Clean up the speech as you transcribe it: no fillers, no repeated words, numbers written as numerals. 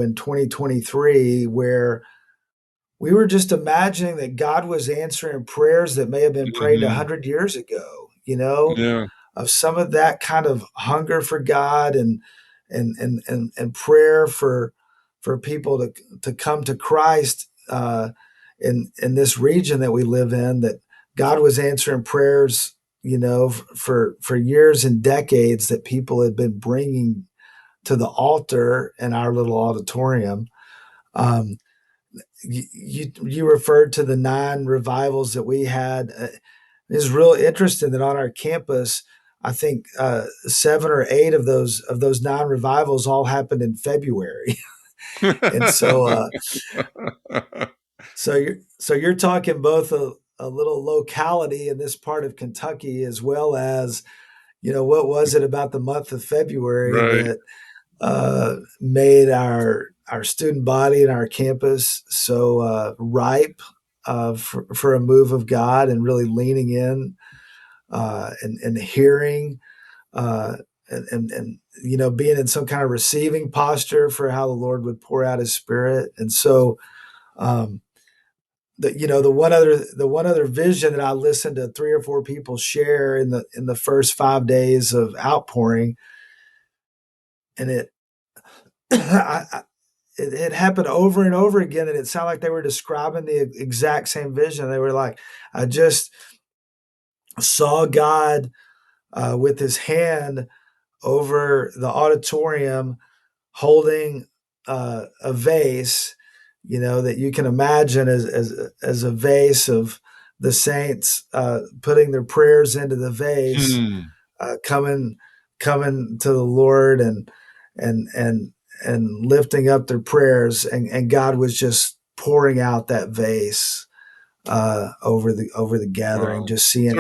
in 2023 where we were just imagining that God was answering prayers that may have been prayed Mhm. 100 years ago, you know, Yeah. of some of that kind of hunger for God and prayer for people to come to Christ in this region that we live in, that God was answering prayers, for years and decades that people had been bringing to the altar in our little auditorium. Um, you referred to the 9 revivals that we had. It's real interesting that on our campus, I think 7 or 8 of those 9 revivals all happened in February, and so you're talking both a little locality in this part of Kentucky, as well as what was it about the month of February Right. that made our student body and our campus so ripe for a move of God, and really leaning in and hearing uh, and being in some kind of receiving posture for how the Lord would pour out His Spirit. And so um, the one other vision that I listened to 3 or 4 people share in the first 5 days of outpouring, and it happened over and over again, and it sounded like they were describing the exact same vision. They were like, I just saw God with His hand over the auditorium, holding a vase, that you can imagine as a vase of the saints putting their prayers into the vase, Hmm. coming to the Lord, and and lifting up their prayers, and God was just pouring out that vase over the gathering, Wow. just seeing